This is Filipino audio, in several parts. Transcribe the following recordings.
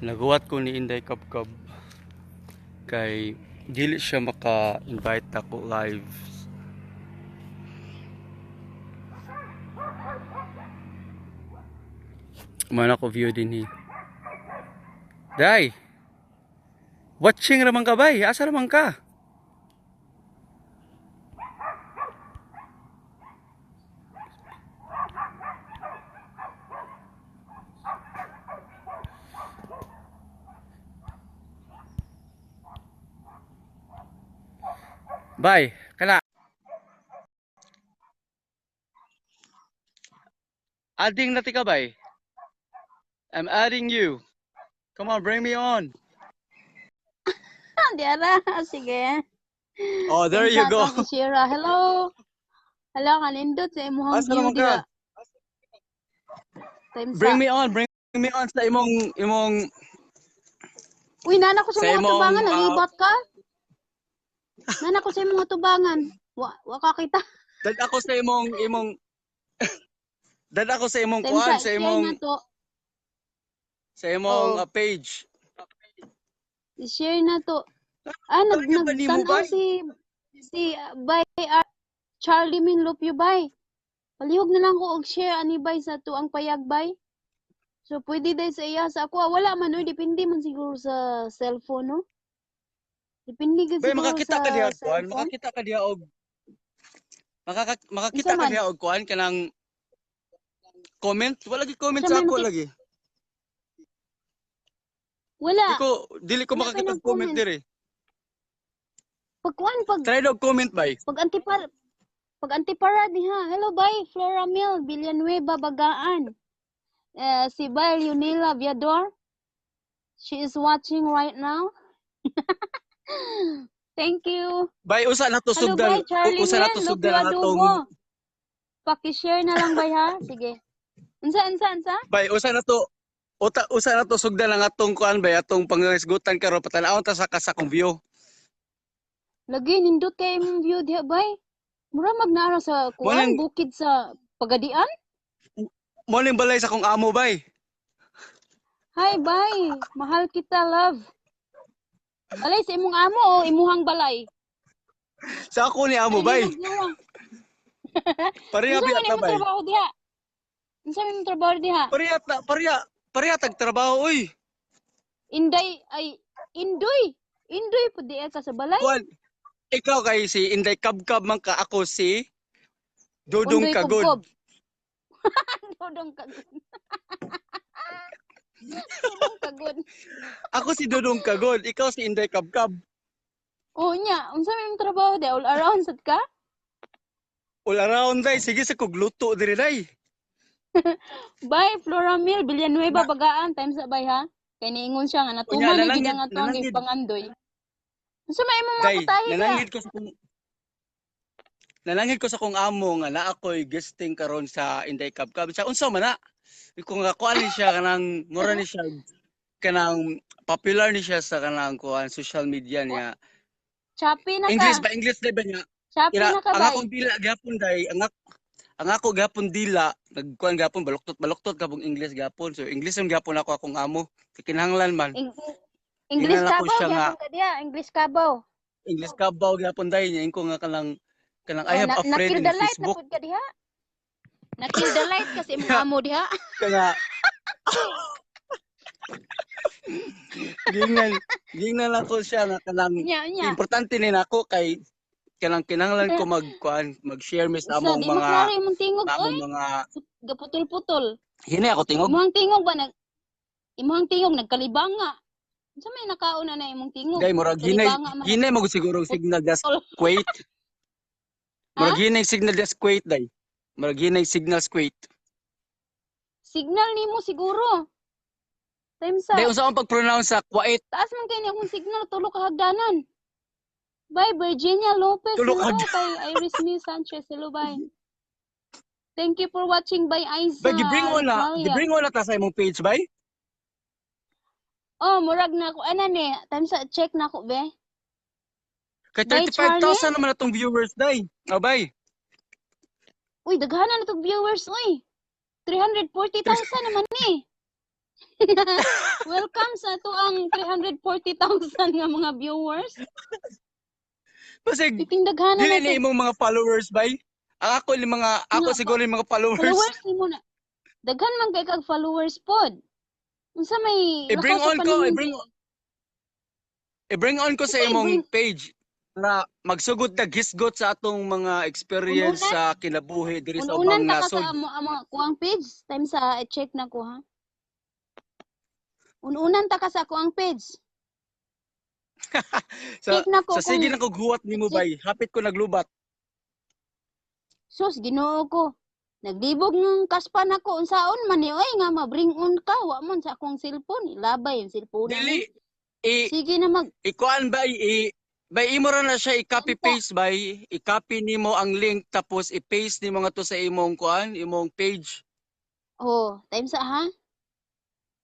Naguwat ko ni Inday Kabkab kay dili siya maka-invite ako live. Man ako view din hi. Day. Watching raman ka bay? Asa raman ka? Bay, kana. Adding na tika bay. I'm adding you. Come on, bring me on. Diara, sige. Oh, there you go. Si Shira. Hello. Hello, kanindot sa imong Asa view naman diha. ka? Bring me on sa imong Uy, nana ko sa sa mga imong, tubangan, nalibot ka? Nana ko sa mga tubangan. Wa ka kita. dad ako sa imong dad ako sa imong Time kuan, sa sa share imong na to. page. I-share na to. Talaga ba nimo Nagtanaw bay? si Bay Charlie Minlopyo Bay. Palihog na lang ko og share ani Bay sa to ang payag Bay. So pwede dai sa iya sa ako. Wala man oy, depende man siguro sa cellphone no. Depende gid Bay, siguro makakita sa ka diha kuan, cellphone. makakita ka diha og makakita Unsa ka man? diha og kuan kanang comment. Wala gi comment Unsa sa may ako lagi. Wala. Dili ko Wala pa makakita og comment nag-comment. dire. Pag Try daw comment bay. pag antipara diha. Hello Bay, Flora Mill, Villanueva, Bagaan. Si Bay Leonela Viador. She is watching right now. Thank you. Bay, usa na to Hello sugdan, Bay, Charlie usa na Min, to Lupyo sugdan ang atong Adobo. Paki-share na lang Bay ha. Sige. Unsa? bay, usa na to sugdan ang atong kuan bay, atong pangisgutan karon patanawon ta sa kung view. Lagi nindot kay imong view diha Bay. Mura magnara sa kuan, Morning, bukid sa Pagadian. morning balay sa kong amo bay. Hi Bay, mahal kita love. Balay sa imong amo o imuhang balay? Sa ako ni amo Ay, bay. nagluwang. Pareha Unsa man biya ta imong bay. trabaho diha? Unsa man imong trabaho diha? Pareha tag trabaho oy. Indoy. Indoy pud diha ka sa balay. Kuan, ikaw kay si Inday Kabkab man ka, ako si Dudong Undoy Kagod. kubkob. Dudong kagod. Dudong kagod. Ako si Dudong Kagod, ikaw si Inday Kabkab. O nya, unsa man imong trabaho diha? All around sad ka? All around day, sige sa kugluto diri day. Bay, Flora Mill, Villanueva, Bagaan, time sa bay ha. Kay niingon siya nga Unya, natuman na gid ang atong nanangid. pangandoy. Unsa man imong mga Day, putahe diha? nanangid ko sa kong amo nga na ako'y guesting karon sa Inday Kabkab. Sa unsa man na? Kung kuan ni siya kanang mura ni siya kanang popular ni siya sa kanang kuan social media niya. Chappy na ka. English day ba niya? Chappy na ka Ang bay. akong dila gapon day, ang ako gapon dila, nagkuan gapon baluktot gapon English gapon. So English yung gapon ako akong amo. Kinahanglan man. English Tingnan ako kabaw siya nga gyapon ka diha, English kabaw. English kabaw gapon day niya ko nga kanang I have a friend Nakill in the light na Facebook. pud ka diha. Nakill the light kasi imong amo diha. Kaya gingan ako siya nga kanang Nya. importante ni nako kay kanang kinahanglan ko mag-share mis Sa among di mga maklaro imong tingog oy. mga Gaputol-putol. hini ako tingog. Imong tingog nagkalibanga. Unsa may nakauna na imong tingog? Day murag hinay mo siguro signal just wait. Murag hinay signal just wait day. Murag hinay signal wait. Signal nimo siguro. Time sa Day unsa ang pag-pronounce sa quiet? taas man kay ni akong signal tulo ka hagdanan. Bye Virginia Lopez. Tulo Hello ka kay Iris Me Sanchez. Hello bye. Thank you for watching by Aiza. Bay gibring na ta sa imong page bay. Oh, murag na ako. Ano ni? Time sa check na ako, be. Kay Bay, 35,000 naman atong viewers day. Oh bay. Uy, daghanan na itong viewers, uy. 340,000 naman ni. Welcome sa to ang 340,000 nga mga viewers. Kasi Ipindaghanan dili na ni to. imong mga followers bay. Ako Nga, siguro yung mga followers. followers ni mo na. Daghan man kay kag followers pod. Unsa may I-bring lakaw sa on ko, paningin i-bring on ko sa Unsa imong i-bring page na magsugod na gisgot sa atong mga experience ununan? sa kinabuhi diri sa Ununan ubang ta ka nasod. sa amo kuang page. Time sa check na ko ha. Ununan ta ka sa kuang page. Sa Check na ko sige kung na kog huwat nimo check. bay. Hapit ko naglubat. Sus, Ginoo ko. Nagdibog ng kaspan ako unsaon man ni oy nga ma-bring on ka wa man sa akong cellphone ilabay yung cellphone Dili ni. Sige na mag ikuan bay bay imo ra na siya i-copy unsa. paste bay. I-copy nimo ang link tapos i-paste nimo nga to sa imong kuan, imong page. Oh, time sa ha.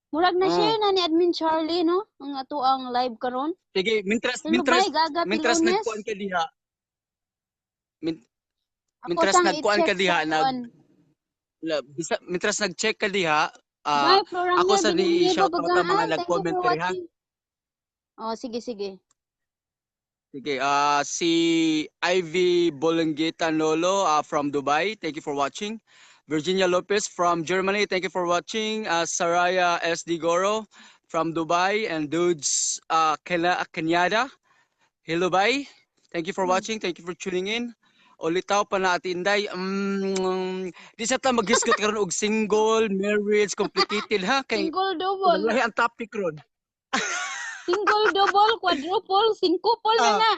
Murag na Oh. share na ni Admin Charlie no ang ato ang live karon. Sige, Hello bay, Gaga mintras Pilones. nagkuan ka diha. Ako Mintras tang nagkuan ka i-check diha sa kuan. mintras nag-check ka diha, Bye, Floranga ako sa ni Villanueva shout out ang mga Bagaan. Thank you nag-comment for diri ha. watching. Oh, sige, sige. Sige, si Ivy Bolengita Nolo from Dubai, thank you for watching. Virginia Lopez from Germany, thank you for watching. Saraya SD Goro from Dubai and Dudes Kenyada. Hello, bye. Thank you for watching. Thank you for tuning in. Ulitaw pa na atinday. Di sa ta mag-discuss karon og single, marriage, complicated ha kay Single double. lahi ang topic ron. Single double, quadruple, singkuple na Ah. na.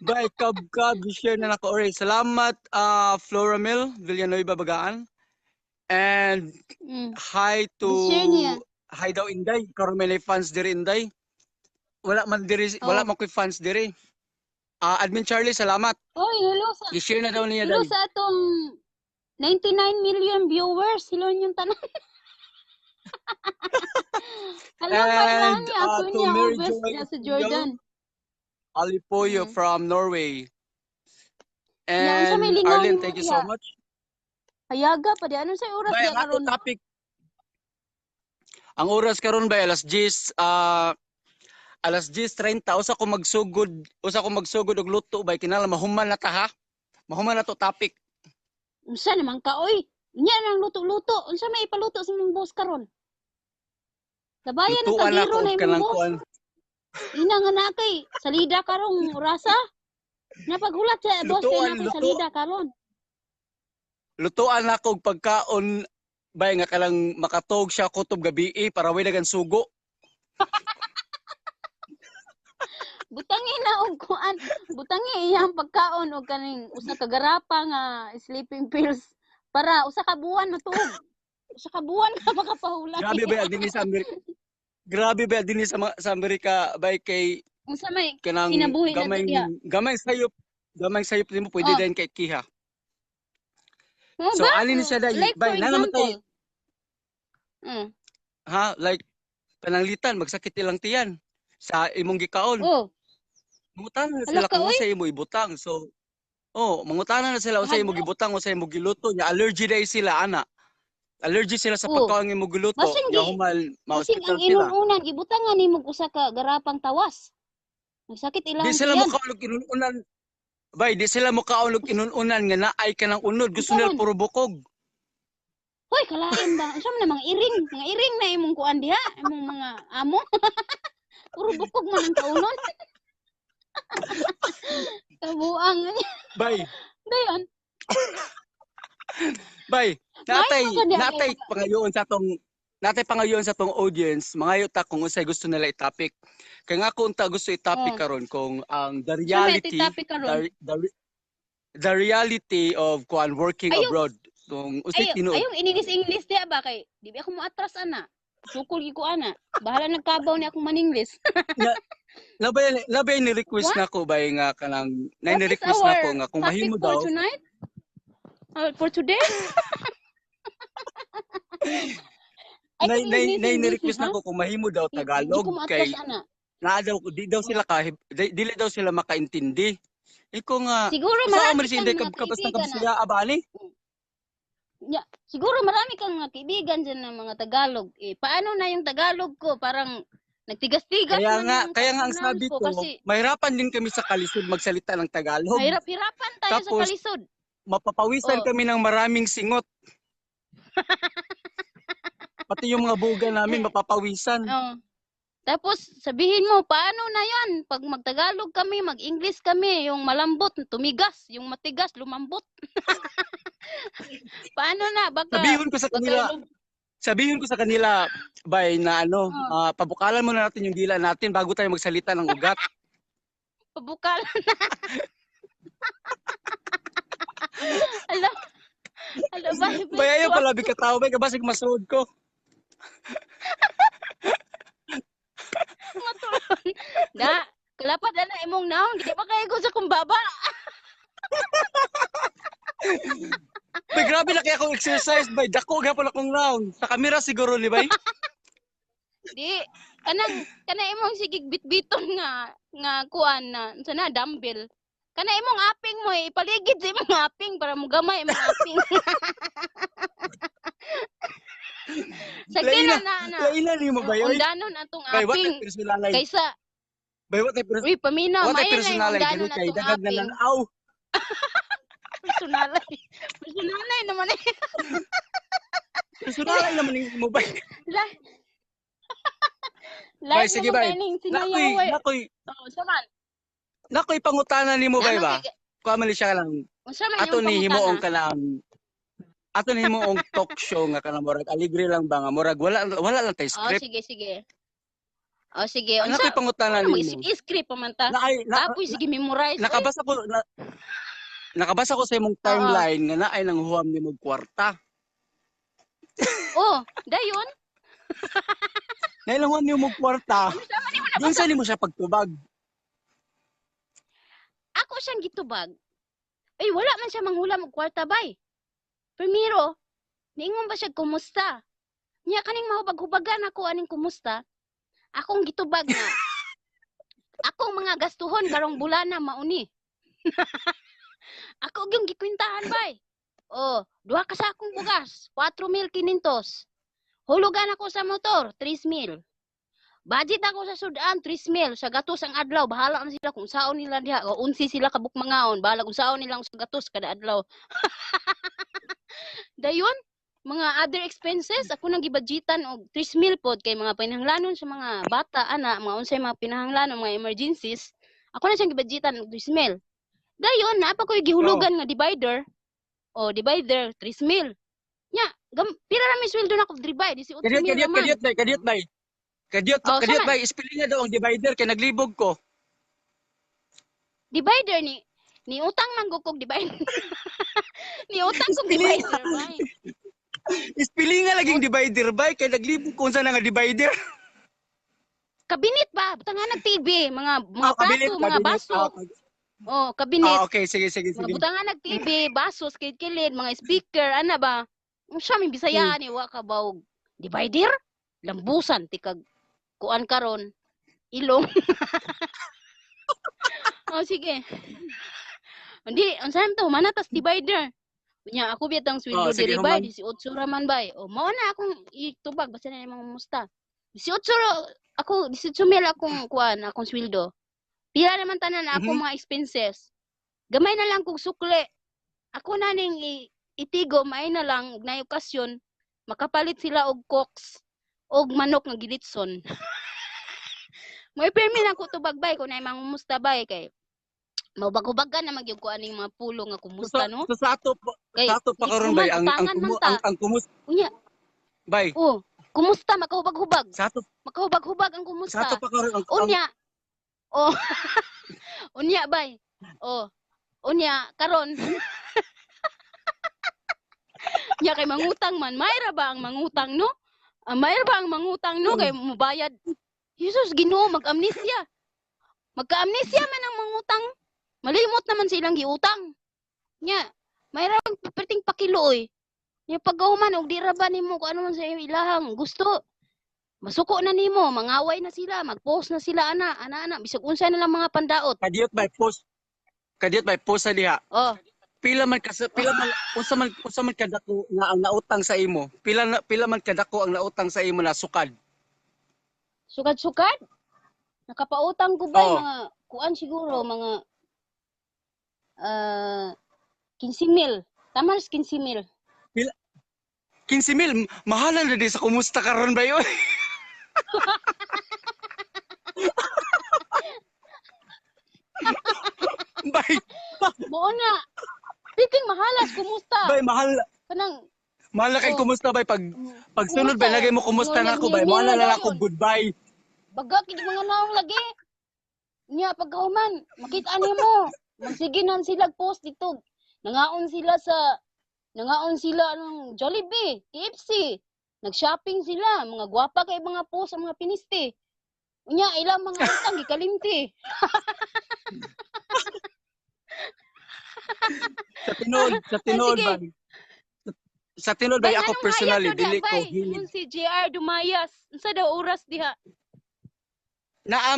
Bye, kab share na nako ori. Salamat Floramil Villanueva Bagaan. And hi to I-share niya. hi daw Inday, karon may fans diri Inday. Wala man ko'y fans diri. Admin Charlie, salamat. Oy, hello sa I-share na daw niya hello dai. sa atong 99 million viewers. Hello yung tanan. Hello pa lang And ako to niya Mary Obes Joy sa Jordan. Alipoyo from Norway. Yan, sa may And linaw Arlene, ni thank you Maria. so much. Hayaga pa di ano sa oras Bay, diya ang ato karon. topic. Ang oras karon bay alas 10 alas 10:30 usa ko magsugod og luto bay kinala mahuman na ta ha. Mahuman na to topic. Unsa naman ka oy? Nya nang luto-luto. Unsa may ipaluto sa imong boss karon? Labayan na Lutuan tagiro ako na og imong kanang boss. kuan. Ina nga na kay salida karong orasa. Napaghulat sa boss kay na kay salida karon. Lutuan ako og pagkaon bay nga kalang makatog siya kutob gabi para way dagan sugo. Butangi na og kuan. Butangi iyang pagkaon og kaning usa ka garapa nga sleeping pills para usa ka buwan matug. Usa ka buwan ka makapahulat. Grabe ba dinhi sa Amerika? Grabe ba dinhi sa Amerika bay kay Unsa may kanang kinabuhi na diya. gamay sayop nimo pwede din kay kiha. Oh, So ba? alin siya dai Like for bay nanamatay example. ha like pananglitan magsakit ilang tiyan sa imong gikaon. Oh, Mangutana na Hala sila ka, kung oy. unsa imo ibutang. So mangutana na sila unsa imo gibutang, unsa imo giluto nya allergy dai sila ana. Allergy sila sa Oh. pagkaon nga imo giluto. Basing Nya gi- humal Basing ma-hospital ang sila. inununan gibutangan nimo usa ka garapang tawas. Nagsakit Di ilang sila tiyan. mokaon og inununan. Bay, di sila mokaon og inununan nga naay ka ng unod. Gusto nila Karon. puro bukog. Hoy, kalain ba? Unsa man mga iring? Mga iring na imong kuan diha, imong mga amo. Puro bukog man ang kaunon. Kabuang. Bay, Dayon. bay. May mga Natay pangayoon sa tong audience, mangayo ta kung unsay gusto nila i-topic. Kay nga ko unta gusto i-topic Oh. karon kung ang the Sa may reality titapi karon. the reality of kuan working Ayaw. abroad. Kung unsay Ay, tinuod. ayong English diha ba kay di ba ako mo atras ana. Sukol gi ko ana. Bahala nagkabaw ni akong maninglis. Labay ni request What? nako bay nga kanang What ni is request our nako nga kung topic mahimo for daw tonight? For today? Ay, ni request nako kung mahimo daw Di ko Tagalog maatras kay ana. naa daw di daw sila dili daw sila makaintindi. Iko nga Siguro sa marami man si kang Inday mga kabasta kaibigan na. sila abani. Siguro marami kang mga kaibigan dyan ng mga Tagalog. Paano na yung Tagalog ko? Parang nagtigas-tigas man yung Kaya nga ang pag-pronounce sabi ko ko, kasi mahirapan din kami sa kalisod magsalita ng Tagalog. mahirap-hirapan tayo sa Tapos, kalisod. mapapawisan Oh, kami ng maraming singot. Pati yung mga buga namin, mapapawisan. oh. Tapos sabihin mo, paano na yan? Pag magtagalog kami, mag-English kami, yung malambot, tumigas, yung matigas, lumambot. Paano na? Sabihin ko sa kanila, bay, na pabukalan muna natin yung dila natin bago tayo magsalita ng ugat. Pabukal. Alam, bay. Bay, ayaw pala, bigkatao, bay, kabasig masuod ko. Maturon. Kalapat na imong naon, di ba kaya ko sa kumbaba? Bay, grabe na kaya akong exercise, bay. Dako gapon akong round. Sa kamera siguro ni bay. Di, kanang imong sigig bitbiton nga kuan na sana dumbbell. Kana imong aping mo ipaligid sa imong aping para mo gamay imong aping. Sige na. Lailan ni mo ba yun? Undanon atong Bay, what aping ay personalay? kaysa Bay, what ay personalay? uy paminaw What ay mayon na yung personalay? undanon Ganun kay atong dagag na aping. nanaw. Personalay naman eh. Personalay naman yung mo bay. Bay, Live sige naman bay. kaning sinayaway. Oh, saman. Nakoy pangutanan ni mo bay ba? Kuha man siya lang. Unsa man Ato yung ni himuong pangutana? Ato ni himuong talk show nga kanang murag aligre lang ba nga murag wala lang tay Oh, script. sige. Oh, sige. Ano ko'y pangutanan Ano mo nimo? isip-script pa man ta. Apoy sige memorize. Nakabasa ko sa imong timeline nga naay nang huwam nimo kwarta. Oh, dayon. Naay nang huwam nimo kwarta. Diyan sa nimo siya pagtubag. Ako siyang gitubag. Ay, wala man siya manghula og kwarta bay. Primero, niingon ba siya kumusta? Nya kaning mahubag-hubagan ako aning kumusta? Akong gitubag na. Akong mga gastuhon karong bulana mauni. Ako yung gikwintahan bay. Oh, duha ka sa akong bugas, 4,500. Hulugan ako sa motor, 3,000. Budget ako sa sudan, 3,000. Sa gatos ang adlaw, bahala na sila kung saon nila diha. O unsi sila kabukmangaon, bahala kung saon nilang sa gatos kada adlaw. Dayon, mga other expenses, ako nang gibudgetan og 3,000 pod kay mga pinahanglanon sa mga bata, mga unsay mga pinahanglanon, mga emergencies. Ako na siyang gibudgetan og 3,000. Dayon, naapa ko yung gihulugan nga divider. O, divider, 3,000. Nya, pila ra may sweldo na ko divide, 18,000 naman. Kadiyot bay, spelling nga daw ang divider kay naglibog ko. Divider ni utang man kog divider. Ni utang kog divider bay. Spelling nga laging divider bay kay naglibog ko unsa na nga divider. Kabinet ba? Butangan nag-TV, mga plato, mga baso. Oh, kabinet. Okay, sige. Mga butangan nag-TV, baso, kilid, mga speaker, ana ba? Unsa may Bisaya ni wa ka ba og divider? Lambusan tikag kuan karon ilong. Oh, sige. Hindi, unsa to? Manatas divider. Nya ako bitang sweldo diri bay, 18 raman bay. O mao na akong itubag basta na mga musta. 18 ako 18,000 akong kuan, akong sweldo. Pila naman tanan ako mga expenses. Gamay na lang kog sukle. Ako na ning itigo may na lang na okasyon makapalit sila og cokes og manok nga gilitson. May permi na ko tubag bay ko na mangumusta bay kay mabag-hubagan na magyud ko aning mga pulo nga kumusta no. So sa ato pa karon bay ang kumusta. Unya. Bay. Oh, kumusta makahubag-hubag? Sa ato makahubag-hubag ang kumusta. Sa ato pa karon ang Unya. Oh. Unya bay. Oh. Unya karon. Nya kay mangutang man, mayra ba ang mangutang no? Mayra ba ang mangutang no kay mubayad? Jesus, Ginoo, mag-amnesia. Magka-amnesia man ang mangutang. Malimot naman silang giutang. Nya, mayra perting pakiluoy. Nya pagkahuman og di ra ba nimo kung ano man sa ilahang gusto. Masuko na nimo, mangaway na sila, mag-post na sila ana bisag unsa na lang mga pandaot. Kadiyot bay post sa diha. Oh. unsa man kadako nga ang nautang sa imo? Pila man kadako ang nautang sa imo na sukad? Sukad-sukad? Nakapautang ko bay Oo. mga kuan siguro mga 15,000. Tama 15,000. Pila 15,000 mahalan na di sa kumusta karon ba yun? Bay, Mao na. Speaking mahalas kumusta? bay mahal Kanang mahal na kay oh, kumusta bay pag sunod bay lagay mo kumusta na ako bay. Mahal na lang ako goodbye. baga kini mga naong lagi. Nya pagkahuman, makita nimo. Magsiginan sila post dito. Nangaon sila ng Jollibee, KFC. Nag-shopping sila, mga gwapa kay mga post ang mga piniste. Unya ilang mga utang gikalimti. Sa tinuod sige. bay. Sa tinuod bay ako personally dili ko Bay, hilig. si JR Dumayas. Unsa daw oras diha? Na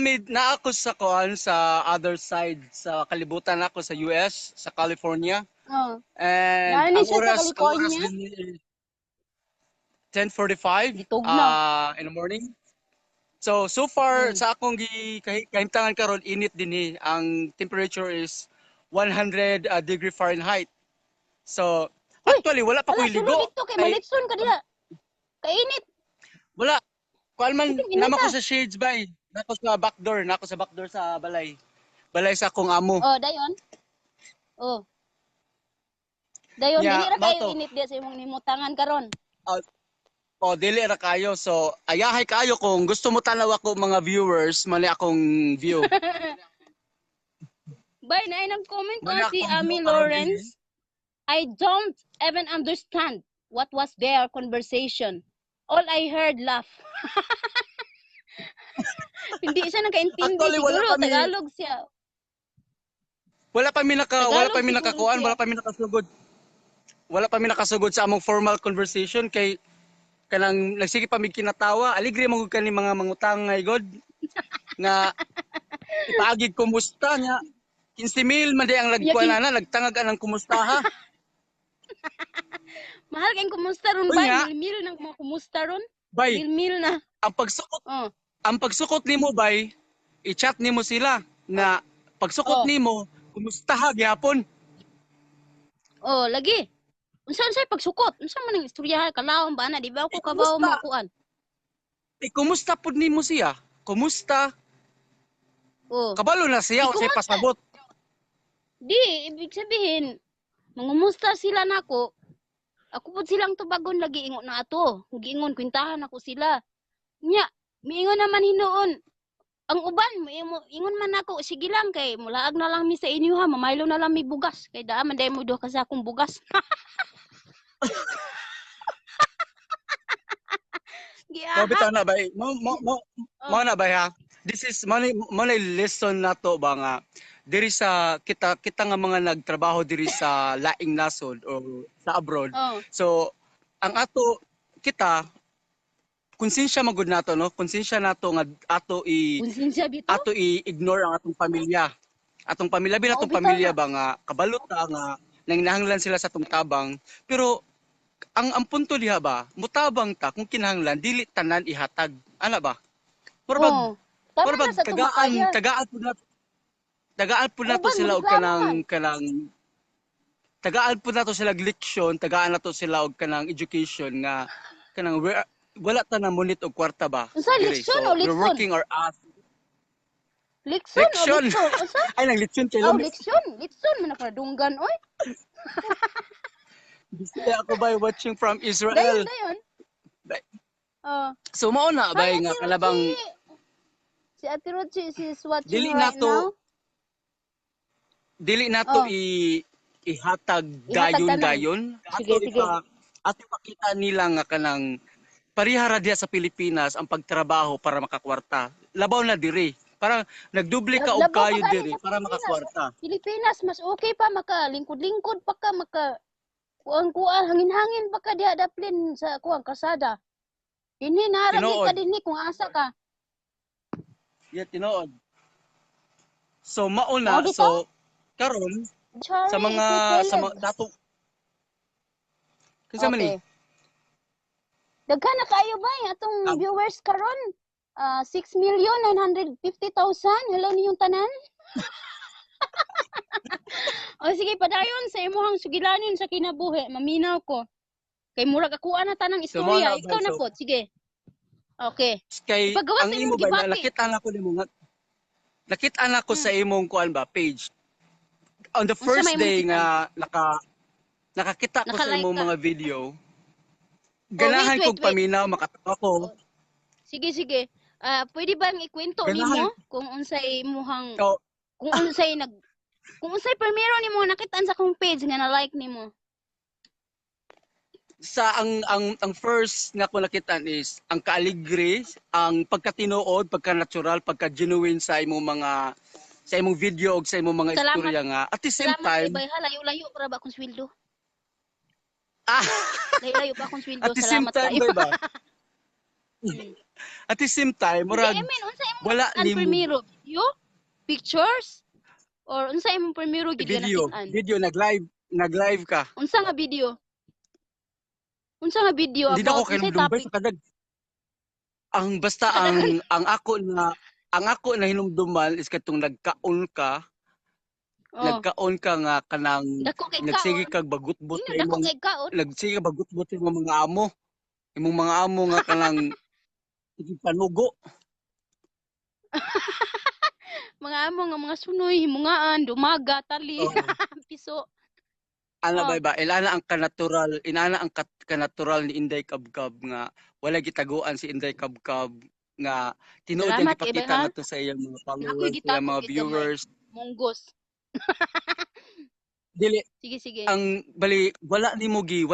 ako sa kuan sa other side sa kalibutan ako sa US, sa California. Oh. And Nani ang siya sa oras California? din is 10:45 Gitog na. in the morning. So far sa akong kahimtangan karon init din ang temperature is 100 degree Fahrenheit. So Uy, actually wala pa Wala, ko'y ligo. sulod dito kay malitson ka diha. Kainit. Wala. Kuan man Init naman ko ah. sa shades bay. Nako sa backdoor sa balay. Balay sa akong amo. Oh, dayon. Oh. Dayon Yeah, dili ra kayo bato. init diha sa imong nimutangan karon. O dili ra kayo. So ayahay kayo kung gusto mo tanaw ako mga viewers, mali akong view. Bay na nang comment Mali si akong Ami view karon Lawrence. I don't even understand what was their conversation. All I heard laugh. Hindi siya nakaintindi Actually, wala siguro kami- Tagalog siya. Wala pa mi Tagalog nakakuan, siguro wala pa mi nakasugod. Wala pa mi nakasugod sa among formal conversation kay kanang nagsige pa mi kinatawa. Aligre mo kani mga mangutang ngay god nga ipaagid kumusta nya 15,000 man di ang nagkuan na nagtangag anang kumusta ha. Mahal kayong kumusta ron Unya. bay? Mil-mil ng mga kumusta ron? Bay, Mil-mil na. ang Oh. pagsukot nimo bay, i-chat nimo sila na pagsukot Oh. nimo kumusta ha gyapon. Oh, lagi. Unsa say pagsukot? Unsa man ang istorya kalawon ba na di ba ako kabaw Kumusta? mga kuan? Kumusta pud nimo siya? Kumusta? Oh. Kabalo na siya unsay Kumusta? pasabot. Di ibig sabihin mangumusta sila nako. Ako pud silang tubagon lagi ingon na ato. Giingon kwintahan ako sila. Nya, miingon naman hinuon. Ang uban ingon man ako sige lang kay mulaag na lang mi sa inyo ha, mamaylo na lang mi bugas kay daa man day mo duha ka sa akong bugas. No, bitaw na bay. Mo na bay ha. This is money lesson nato ba nga diri sa kita nga mga nagtrabaho diri sa laing nasod o sa abroad. Oh. So ang ato kita konsensya magud nato no, konsensya nato nga Konsensya bito? ato i-ignore ang atong pamilya. Atong pamilya bin atong bitaw pamilya na. ba nga kabalot ta nga nanginahanglan sila sa atong tabang pero ang punto diha ba mutabang ta kung kinahanglan dili tanan ihatag ana ba para bag Oh. Tama para bag na sa tumakaya. tagaan pud nato Uban, sila og magreklamo kanang tagaan pud nato sila leksyon tagaan nato sila og kanang education nga kanang wala ta na munit og kwarta ba Unsa diri. leksyon So o we're litson? working our ass. Leksyon o Leksyon. litson? Unsa? Ay nang leksyon kay Oh, lami. leksyon. Leksyon man na dunggan oy. Bisaya ako by watching from Israel. Dayon. Bay. Oh. So mao na bay nga kalabang Si Ate Rochi is watching dili right nato now. dili nato Oh. ihatag tanan. dayon. Sige, sige. Ato makita nila nga kanang parihara diya sa Pilipinas ang pagtrabaho para makakwarta. Labaw na diri. Parang nagdubli ka og Labaw kayo pa gani diri sa para Pilipinas. makakwarta. Pilipinas mas okay pa maka lingkod-lingkod pa ka maka kuan hangin-hangin pa ka diha daplin sa kuan kasada. Dinhi naragi Tinuod. ka dinhi kung asa ka. Yeah, tinuod. So mauna Mao bitaw? so karon sa Chari, mga sa ipipilid. mga dato kinsa man ni? Okay. Daghan na kayo ba atong Ah, viewers karon? 6,950,000. Hello ninyong tanan. O sige, padayon sa imuhang sugilanin sa kinabuhi. Maminaw ko. Kay murag ako na tanang so mo istorya. na ba Ikaw na so po. Sige. Okay. kay Ipagawa ang sa imo imong ba gibati. nakita na ko nimo nga nakita na ko sa Hmm. imong kuan ba page on the Unsa first may imong day kitan? nga nakakita ko sa Naka-like imong ka. mga video Oh, wait, ganahan wait, kog wait. paminaw makatawa ko Oh, sige, sige. Pwede bang ikwento ganahan nimo kung unsay imuhang so kung unsay kung unsay primero nimo nakitaan sa akong page nga na-like nimo? sa ang first nga ko nakitaan is ang kaaligre, ang pagkatinuod, pagka-natural, pagka-genuine sa imong video ug sa imong mga Salamat. istorya nga at the same Salamat kay time bay ha. Layo-layo para ba akong sweldo? ah, Layo-layo pa akong sweldo. at the same Salamat time kayo. ba Hmm. at the same time Hindi, murag I mean, unsa imong wala nakitaan nimo primero? Video? Pictures? Or unsa imong primero gid nga nakitaan? video nag-live ka. Unsa nga video? Unsa nga video Hindi na ako about unsay kinumdumbay topic? sa kadag. Ang basta Kadaghan. ang ako na hinumduman is katong Oh, nagkaon ka nga kanang dako kay nagsige kaon. kag bagut-but Ino sa dako imong kay kaon. nagsige bagut-but sa imong mga amo. Imong mga amo nga kanang panugo. Mga amo nga mga sunoy, himungaan, dumaga, tali, Oh. piso. Ana Oh, ba inana ang kanatural ni Inday Kabkab nga wala gitaguan si Inday Kabkab nga tinuod niyang salamat kay bay gipakita ha. ngadto sa iyang mga Nga ako'y followers, sa iyang gitago mga gid gamay. viewers. Monggos. Dili Sige, sige. ang bali wala nimo gi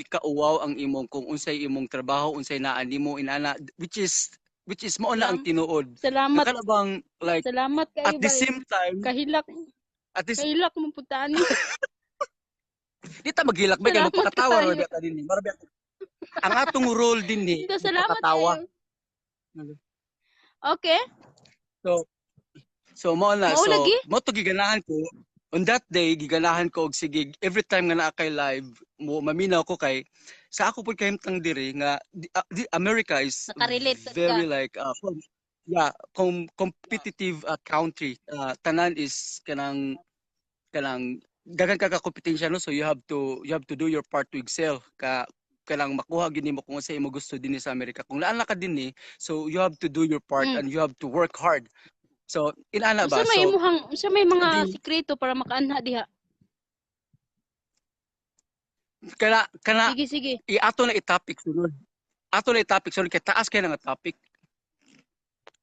kauwaw ang imong kung unsay imong trabaho unsay naa nimo inana which is mao na ang Salam, tinuod salamat, nakala bang like salamat at kayo the bay. same time Kahilak, at this kahilak mo putani. di ta magilak ba kay Salamat magpakatawa ra kayo. ba ta dinhi mara ba ang atong role din ni Ito, salamat magpakatawa kayo. Okay, so mao na mao lagi. mo to giganahan ko on that day giganahan ko og sige every time nga naa kay live mo maminaw ko kay sa ako pud kahimtang diri nga America is Nakarelate sad ka. very like competitive country. Tanan is kanang daghan ka kompetensya no so you have to do your part to excel kanang makuha gid nimo kung sa imo gusto dinhi sa Amerika kung laan ka dinhi so you have to do your part Mm. and you have to work hard so inana ba so Unsa may mga di sikreto para makaanha diha? kana Sige, sige. ato na i-topic sunod kay taas kay nga topic.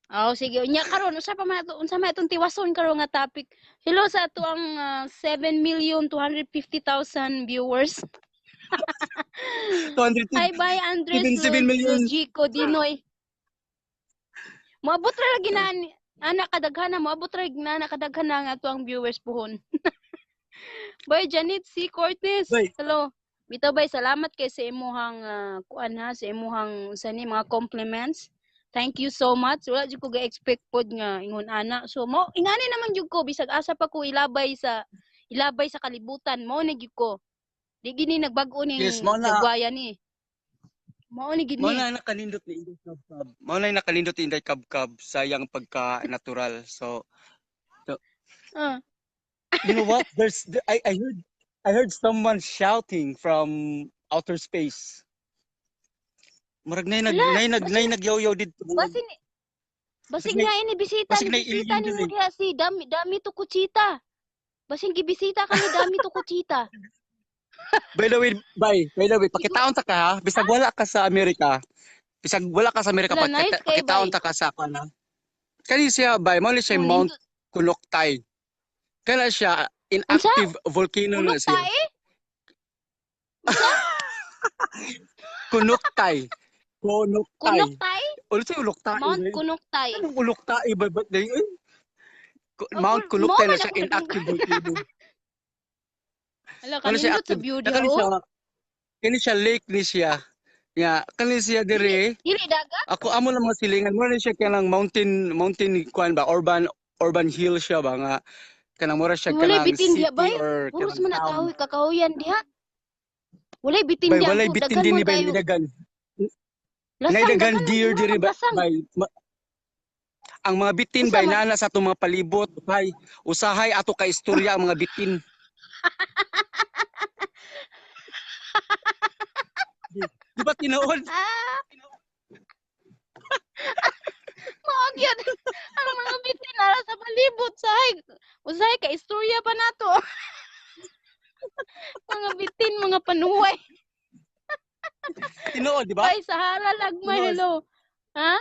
Oh, sige. Unya karon unsa man atong tiwason karon nga topic. Hello sa ato ang 7,250,000 viewers. 200 Hi, bye Andres 7 million Logico Dinoy. Moabot ra lagi na ana kadaghana, moabot ra na kadaghana nga ato ang viewers pohon. Bye Janet C. Cortez. Bay. Hello. Bitaw bay, salamat kay sa imuhang kuan ha, sa imuhang sa ni mga compliments. Thank you so much. Wala jud ko ga-expect pod nga ingon ana. So mo ingani naman jud ko bisag asa pa ko ilabay sa kalibutan mo na jud ko. Di gini nagbag-o ning yes mo na dagwaya ni. Mao ni gid Mao ni. na nakalindot ni Inday Kabkab. Mao na nakalindot ni Inday Kabkab sa iyang pagka-natural. So, Ah. you know what? I heard someone shouting from outer space. Murag Wala, nagyaw-yaw dito. Basin Basig basig na nga ini bisita basig na ni bisita alien ni mo diri. diha si dami to kuchita. Basin gibisita kami dami to kuchita. By the way, pakitaon ta ka ha. Bisag wala ka sa Amerika. Wala, nice kay pakitaon bay. ta ka sa kana. Kani siya bay, mao ni siya Oh, Mount nindot. Kunoktay. Kana siya Unsa? inactive volcano na Kulok siya. tae? Unsa? Kunoktay. Kunok tae? Ulo siya uloktay. Mount Kunok tae. Anong uloktay ba day? Oh, Mount mo Kunoktay na man siya ako inactive volcano. Hala, Ano siya kanindot sa active? view diha oh. Kani siya lake ni siya. Ya, kani siya dire. Dili dagat? Ako amo lang mga silingan mo na siya kanang mountain kuan ba urban hill siya ba nga Kanang mura siya Walay kanang bitin diha city bay. or Puros kanang man na town. kahoy kakahuyan diha. Walay bitin Bay diha walay po bitin daghan din mo ni bay kayo. nidagan. Lasang Naidagan daghan man deer mo diri maglasang. bay. Ang mga bitin Usa bay man nana sa atong mga palibot bay. Usahay ato ka istorya ang mga bitin. Di ba tinuod? ah, mao gyud ang mga bitin nara sa palibot sahay. Usahay ka istorya pa nato. Mga bitin, mga panuway. Tinuod, di ba? Bay Sahara lagmay Tinuod. hello. Ha?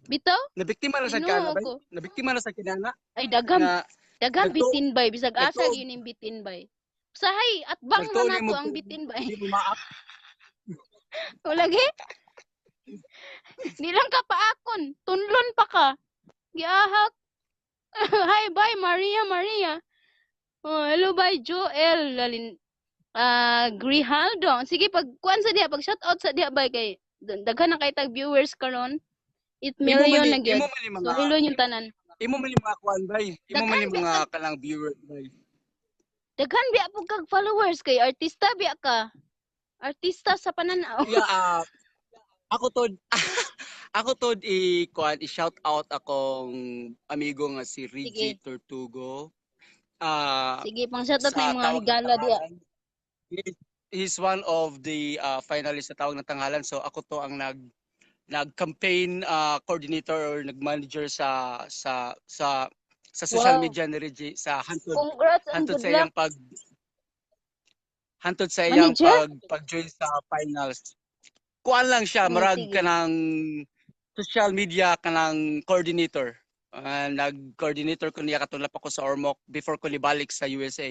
Bitaw? Nabiktima na sa kana Tinuo bay. ko. Nabiktima na sa kinana Ay daghan nga daghan nagtuo bitin bay bisag asa nagtuo gining bitin bay. Usahay at bang nagtuo man ni mo nato ang bitin bay. di mo maak. O lagi? Di lang ka paakon. Tunlon pa ka. Giahak. Hi, bye, Maria, Maria. Oh, hello, bye, Joel. Lalin, Grijaldo. Sige, pag, kuan sa diha, pag shoutout sa diha, bye, kay, daghan na kay tag viewers karon 8 million na gyud. Imo man So, mga hello yung tanan. imo man mga kuan bay. Imo man Daghan mga biya kanang viewer bay. daghan biya po kag followers kay artista biya ka. Artista sa pananaw. Yeah, ako tod ako tod i-shout out akong amigo nga si Reggie Sige. Tortugo. Sige, pang shoutout na Sa yung mga tawag ng higala diya. tanghalan. He's one of the finalists sa tawag ng tanghalan. So ako to ang nag-campaign coordinator or nag-manager sa social Wow. media ni Reggie sa Congrats and hantod good sa luck. iyang Manager? pag-join sa finals. Kuan lang siya, marag Sige. kanang social media kanang coordinator. Nag-coordinator ko niya katulap ako sa Ormoc before ko libalik sa USA.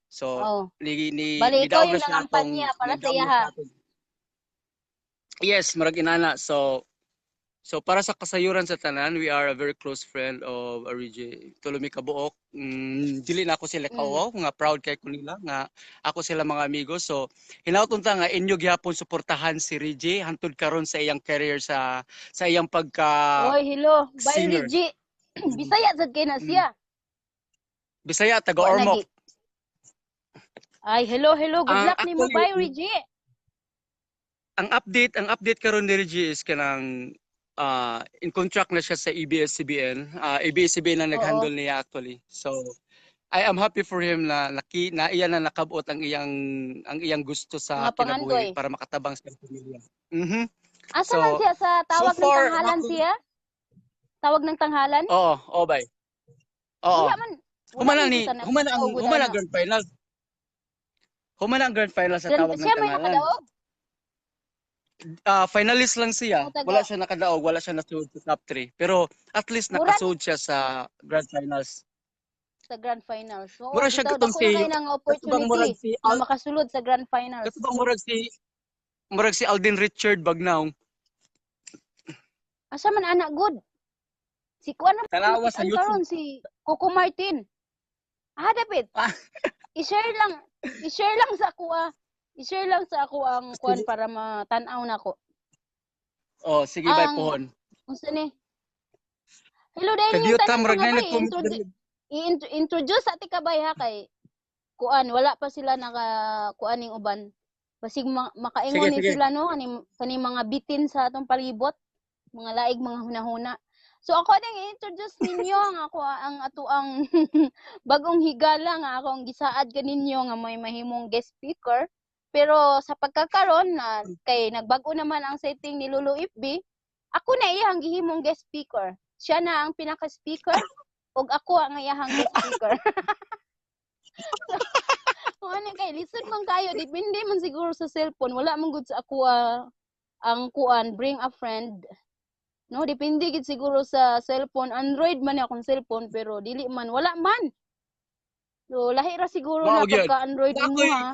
So, Oh. ni Bali, ikaw daog na yung siya nangampanya para sa nagdaog iya na ha. siya atong- Yes, marag inana. So para sa kasayuran sa tanan, we are a very close friend of Arije. Tulumi kabuok. Dili na ako sila kawaw, nga proud kay ko nila nga ako sila mga amigos. So hinauton ta nga inyo gyapon suportahan si Rije hantod karon sa iyang career sa iyang pagka Oy, hello. Bye, singer. Reggie. Bisaya sad kay na siya. Bisaya taga Wa Ormoc. nagi. Ay, hello, hello. Good luck nimo, Actually, bye, Reggie. ang update karon ni Rije is kanang in contract na siya sa ABS-CBN. ABS-CBN na nag-handle niya actually. So I am happy for him na iya na nakabot ang iyang gusto sa Mga pangandoy. kinabuhi para makatabang sa pamilya. Mhm. Asa So, man siya sa tawag so far, ng tanghalan ako- siya? Tawag ng tanghalan? Oo, bay. Oo. Wala man. Humana man ni kita na- humana ang tawag humana na. grand final. Humana ang grand final sa tawag ng Siya may tangalan. nakadaog? Finalist lang siya. Ang taga- Wala siya nakadaog, wala siya nasud sa top 3. Pero at least Mura nakasud siya sa grand finals. sa grand finals. Oo, Mura siya bitaw, katong dako na si kayo ng katubang opportunity murag si na makasulod sa grand finals. katubang murag si Alden Richard Bagnaw. Asa man anak good? Si kuan na Tanawa sa YouTube. karon si Coco Martin. Dapat. Ah. I-share lang sa ako I-share lang sa ako ang kuan para matanaw na ko. Oh, sige bay Ang- pohon. Unsa ni? Hello dahil Kadiyo yung ta tanan murag mga na bay, nag-comment. i-introduce sa tika bay ha kay kuan wala pa sila naka kuaning uban. Basig makaingon ni Sige. sila no kani mga bitin sa atong palibot, mga laig mga hunahuna. So ako ding i-introduce ninyo ang ato ang bagong higala nga ako ang gisaad kaninyo nga may mahimong guest speaker. Pero sa pagkakaron na kay nagbago naman ang setting ni Lulu FB, ako na iyang gihimong guest speaker. Siya na ang pinaka-speaker ug ako ang iyang guest speaker. Ano kay listen man kayo, depende man siguro sa cellphone. Wala man gud sa ako ang kuan bring a friend. No, depende gid siguro sa cellphone. Android man akong cellphone pero dili man wala man. So lahi ra siguro Mao na gyud. pagka Android mo Nakoy- ha.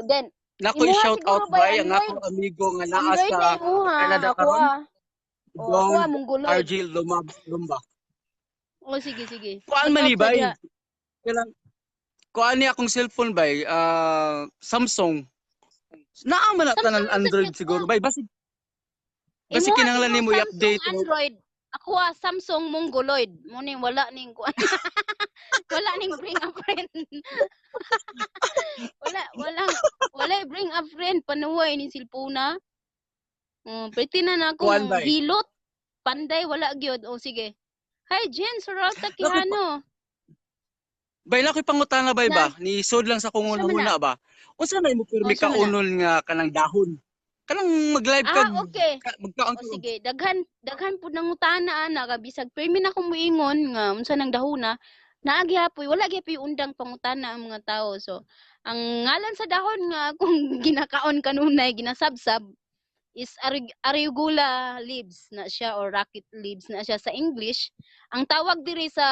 Then Nako Imuha i-shout siguro out ba, bay ang Android? akong amigo nga naa Android na sa imuha. Canada Ako karon. ako mongoloid. RJ Lumba. Sige. Kuan Shout man ni out sa bay. diha. Kailang kuan ni akong cellphone bay. Samsung. Naa man na Samsung tanan sa Android cute siguro ko. bay. Basi Imuha kinahanglan siguro nimo i-update. Samsung Android. Ako Samsung mongoloid. Mo ning wala ning kuan. Wala ning bring a friend. Wala bring a friend panuway ni silpuna. Pwede na na Kuan akong bay. hilot. Panday wala gyud. O sige. Hi Jen, Soralta Nakoy pa, Quijano. bay nakoy pangutana bay Na ba? Ni sud lang sa kung unsa man na? una ba? Unsa may mo pirmi Unsa ka man na? unol nga kanang dahon? Kanang mag-live kag Okay. magkaon O ka. sige, daghan pud nang utana ana ka bisag permi na akong moingon nga unsa nang dahuna. Naagi hapoy wala gyapon undang pangutana ang mga tao. So, ang ngalan sa dahon nga akong ginakaon kanunay ginasabsab is Arugula leaves na siya or rocket leaves na siya sa English. Ang tawag diri sa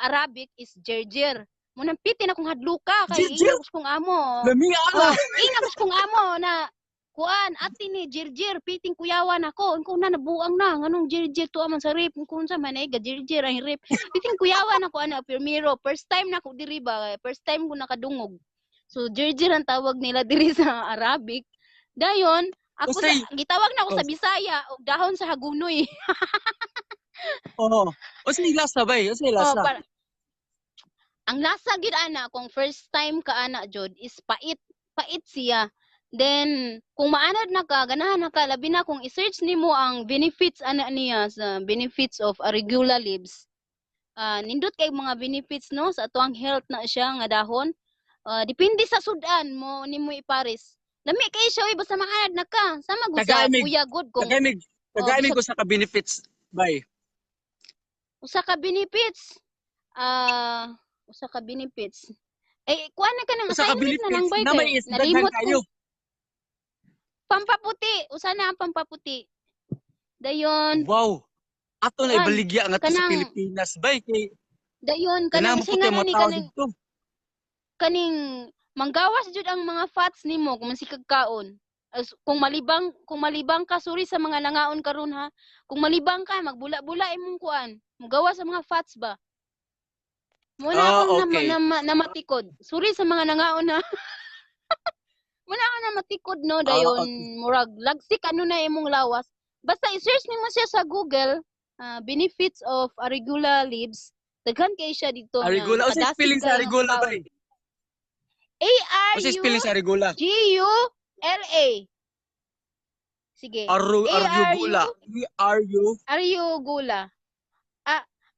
Arabic is gerger. Munang pitin akong hadluka kay Jir, ingos kong amo. lami ala. Ingos kong amo na kuan ati ni Jirjir piting kuyawan ako kung na nabuang na nganong Jirjir to man sa rip kung sa man ay ga Jirjir ang rip piting kuyawan ako ana Pirmiro first time na ko diri ba first time ko nakadungog so Jirjir ang tawag nila diri sa Arabic dayon ako sa Usay. gitawag na ako Oh, sa Bisaya og dahon sa hagunoy oh. Usay lasa bay, usay oh lasa. para ang lasa gid ana kung first time ka ana jud is pait siya. Then kung maanad na ka ganahan na ka labi na kung i-search nimo ang benefits ana niya sa benefits of Arugula leaves. Nindot kay mga benefits no sa atuang health na siya nga dahon. Depende sa sudan mo nimo ipares. Lami kay siya basta maanad na ka. Sama gud sa Tagaimig, kuya good kung tagaimig, tagaimig bisag ko sa ka benefits bay. usa ka benefits. Usa ka benefits. Kuha na ka ng Usa ka assignment na lang benefits bay na may kay isdaghan nalimot kayo. ko. Pampaputi. Usa na ang pampaputi. Dayon, Wow. Ato na kuan, ibaligya nga to sa kanang, Pilipinas bay kay dayon, kana kanang mo puti singa na mo ni tawag kanang, dito. kaning, manggawas jud ang mga fats nimo kung masikag kaon. Kung malibang ka, sorry sa mga nangaon karon ha. Kung malibang ka, magbula-bula imong kuan. Magawas sa mga fats ba? Muna akong Okay. namatikod. Sorry sa mga nangaon ha. Muna ako namatikod no, dayon, Okay. murag, lagsik ano na imong lawas. Basta i-search nimo siya sa Google, benefits of Arugula leaves. Daghan kay siya dito nga Arigula. Usa makadasig spelling sa kayo nga Arigula makaon. bay. Usa spelling sa Arigula. Arugula. Sige. Arugula. Arugula. Arugula.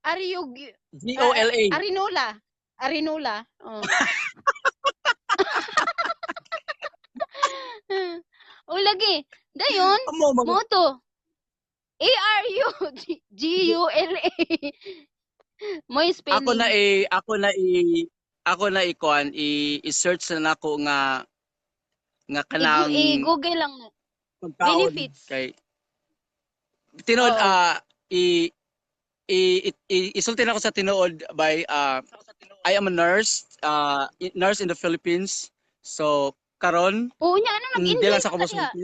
Arug Gola. Arinola. Arinola. Oh. O lagi. Dayon, Amo mo to. Arugula. Mo spelling. ako na ikuan i-search na nako nga kanang I-google lang mo. pagkaon Benefits. kay tinuod Oo. isulti na ako sa tinuod by I am a nurse nurse in the Philippines so karon Oo niya, ano di nag-enjoy lang sa ka diha? kamusulti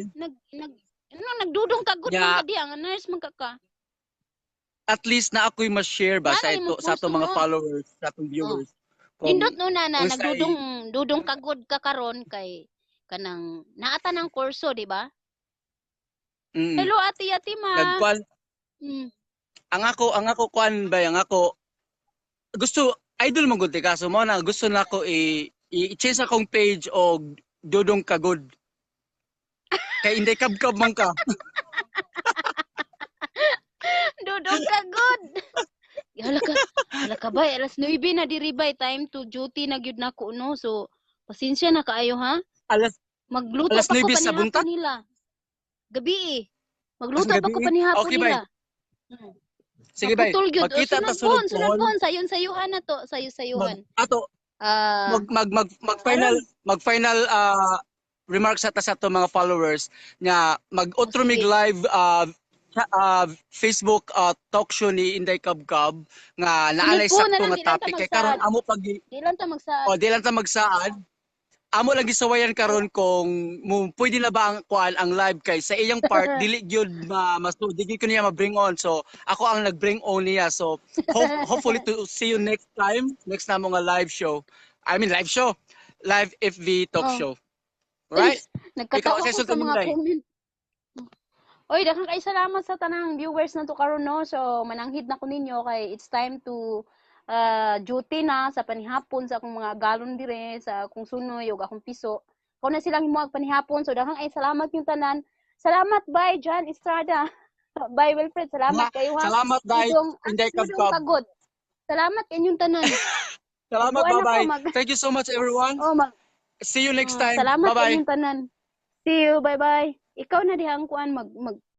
Nagdudong ka good man nya ka diha, nga nurse man ka. at least na ako'y ma-share ba Nga sa na ito mo sa atong puso mga mo. followers sa atong Oh. viewers Nindot kung no na unsay nagdudong ka good ka karon kay kanang naata ng kurso, di ba? Hello ati ma. nagkuan Mm. ang ako kuan ba ang ako gusto idol man gud ka so mo na gusto nako i-change akong page og dudong kagod kay inday kabkab man ka Dudong ka good. Hala ka bay, alas 9 na diri bay, time to duty na gyud nako no. So, pasensya na kaayo ha. alas Magluto alas pa ko 9 sa panihapon buntag nila. Gabi eh. Magluto gabi pa ko panihapon okay bay nila. Hmm. sige bay Maputol gyud. magkita ta sunod Sunod pohon pohon, sayon-sayuhan na to, sayo-sayuhan. ato Ah, mag final remarks sa to mga followers nga mag-outro mig sige. live Facebook talk show ni Inday Kabkab nga Sunod naanay po na sakto lang, nga di lang ta topic kay karon magsaad. amo pag Di lang ta magsaad. di lang ta magsaad amo lang gisawayan karon kung pwede na ba ang kuan ang live kay sa iyang part dili gyud masud dili ko niya ma-bring on so ako ang nag-bring on niya so hopefully to see you next time next na mo nga live show live FV talk Oh. show right Nagkatawa ikaw ko sa sa mga Inday comment. Oy, daghang kay salamat sa tanang viewers na to karon no. So mananghid na ko ninyo kay it's time to duty na sa panihapon sa akong mga galon dire sa akong sunoy ug akong piso. Kung na silang himuag panihapon, so daghang ay salamat yung tanan. Salamat bye John Estrada. Bye Wilfred, salamat kayo ha. Salamat dai Idong Inday Idong Kabkab. pagod. Salamat kanyong tanan. Salamat, Buwan ako bye-bye. mag Thank you so much everyone. oh mag See you next time. salamat Bye-bye. kanyong tanan. See you, bye bye. Ikaw na diha ang kuan mag